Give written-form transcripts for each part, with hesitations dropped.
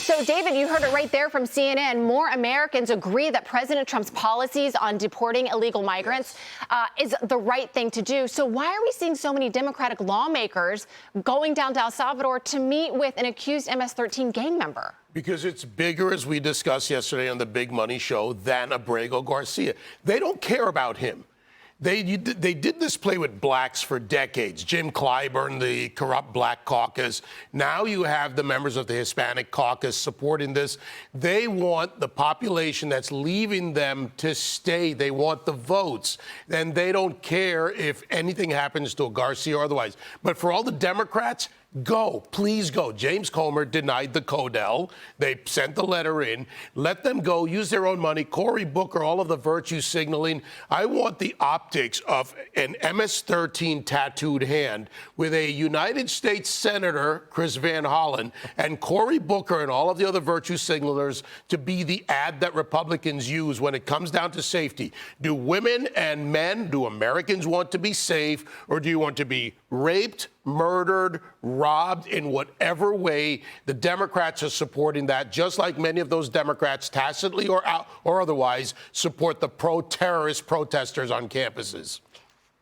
So, David, you heard it right there from CNN. More Americans agree that President Trump's policies on deporting illegal migrants is the right thing to do. So why are we seeing so many Democratic lawmakers going down to El Salvador to meet with an accused MS-13 gang member? Because it's bigger, as we discussed yesterday on the Big Money Show, than Abrego Garcia. They don't care about him. They did this play with blacks for decades. Jim Clyburn, the corrupt black caucus. Now you have the members of the Hispanic caucus supporting this. They want the population that's leaving them to stay. They want the votes. And they don't care if anything happens to a Garcia or otherwise. But for all the Democrats, go, please go. James Comer denied the Codell. They sent the letter in. Let them go, use their own money. Cory Booker, all of the virtue signaling. I want the optics of an MS-13 tattooed hand with a United States Senator, Chris Van Hollen, and Cory Booker and all of the other virtue signalers to be the ad that Republicans use when it comes down to safety. Do women and men, do Americans want to be safe, or do you want to be raped, murdered, robbed in whatever way? The Democrats are supporting that, just like many of those Democrats, tacitly or otherwise, support the pro-terrorist protesters on campuses.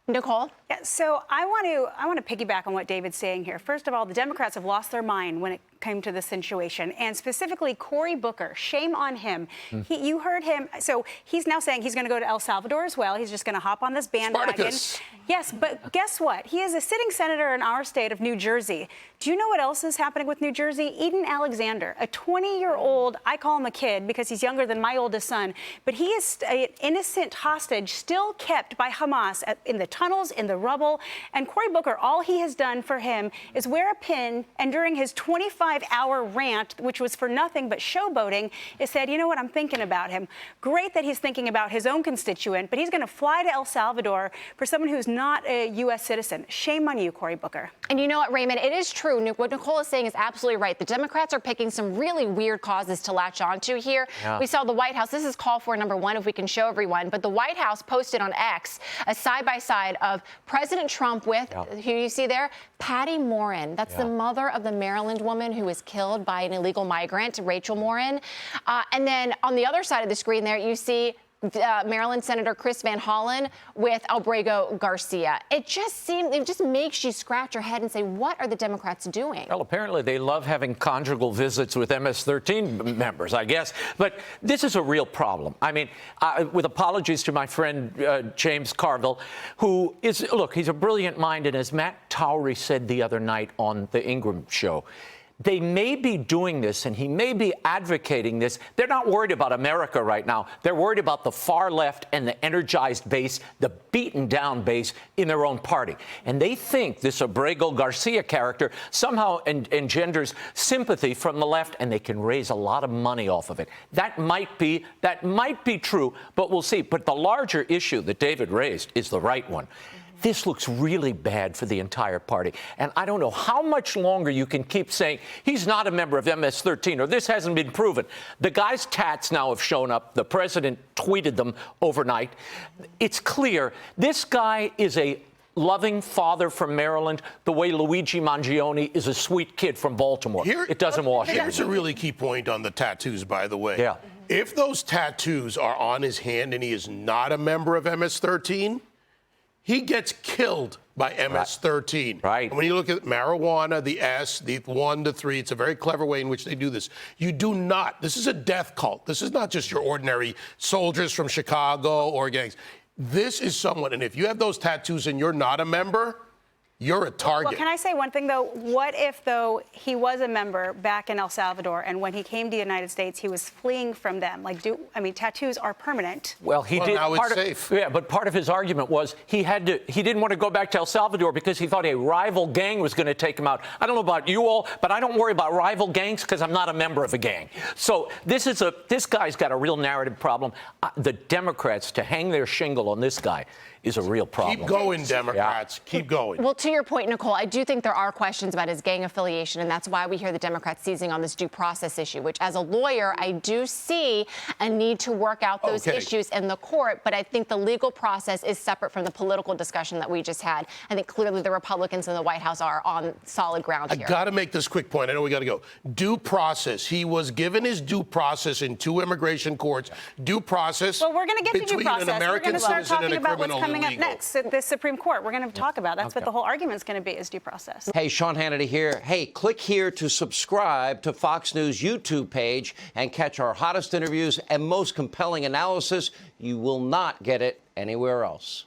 Nicole? Yeah, so I want to piggyback on what David's saying here. First of all, the Democrats have lost their mind when it came to this situation, and specifically Cory Booker. Shame on him. You heard him. So he's now saying he's going to go to El Salvador as well. He's just going to hop on this bandwagon. Spartacus. Yes, but guess what? He is a sitting senator in our state of New Jersey. Do you know what else is happening with New Jersey? Eden Alexander, a 20-year-old, I call him a kid because he's younger than my oldest son, but he is an innocent hostage still kept by Hamas in the tunnels, in the rubble. And Cory Booker, all he has done for him is wear a pin, and during his 25-hour rant, which was for nothing but showboating, it said, you know what, I'm thinking about him. Great that he's thinking about his own constituent, but he's going to fly to El Salvador for someone who's not a U.S. citizen. Shame on you, Cory Booker. And you know what, Raymond, it is true. What Nicole is saying is absolutely right. The Democrats are picking some really weird causes to latch onto here. Yeah. We saw the White House. This is call for number one, if we can show everyone. But the White House posted on X a side-by-side of President Trump with, who you see there, Patty Morin. That's the mother of the Maryland woman who was killed by an illegal migrant, Rachel Morin. And then on the other side of the screen there, you see Maryland Senator Chris Van Hollen with Abrego Garcia. It just makes you scratch your head and say, what are the Democrats doing? Well, apparently they love having conjugal visits with MS-13 members, I guess. But this is a real problem. I mean, with apologies to my friend James Carville, who is, look, he's a brilliant mind. And as Matt Towery said the other night on the Ingram show, they may be doing this, and he may be advocating this. They're not worried about America right now. They're worried about the far left and the energized base, the beaten down base in their own party. And they think this Abrego Garcia character somehow engenders sympathy from the left, and they can raise a lot of money off of it. That might be true, but we'll see. But the larger issue that David raised is the right one. This looks really bad for the entire party. And I don't know how much longer you can keep saying he's not a member of MS-13 or this hasn't been proven. The guy's tats now have shown up. The president tweeted them overnight. It's clear this guy is a loving father from Maryland, the way Luigi Mangione is a sweet kid from Baltimore. It doesn't wash. Here's a really key point on the tattoos, by the way. Yeah. If those tattoos are on his hand and he is not a member of MS-13, he gets killed by MS-13. Right. And when you look at marijuana, the S, the 1 to 3, it's a very clever way in which they do this. You do not. This is a death cult. This is not just your ordinary soldiers from Chicago or gangs. This is someone, and if you have those tattoos and you're not a member, you're a target. Well, can I say one thing, though? What if, though, he was a member back in El Salvador, and when he came to the United States, he was fleeing from them? Like, tattoos are permanent. Well, he did. Now it's safe. Yeah, but part of his argument was he didn't want to go back to El Salvador because he thought a rival gang was going to take him out. I don't know about you all, but I don't worry about rival gangs because I'm not a member of a gang. So this guy's got a real narrative problem. The Democrats, to hang their shingle on this guy, is a real problem. Keep going, Democrats. Keep going. Well, to your point, Nicole, I do think there are questions about his gang affiliation, and that's why we hear the Democrats seizing on this due process issue, which as a lawyer, I do see a need to work out those issues in the court. But I think the legal process is separate from the political discussion that we just had. I think clearly the Republicans in the White House are on solid ground here. I got to make this quick point. I know we got to go. Due process. He was given his due process in 2 immigration courts. Due process. Well, we're going to get to due between process. an American We're going to start citizen and talking a about what's criminal coming up illegal. next at the Supreme Court. We're going to talk about. That's what the whole argument's going to be, is due process. Hey, Sean Hannity here. Hey, click here to subscribe to Fox News YouTube page and catch our hottest interviews and most compelling analysis. You will not get it anywhere else.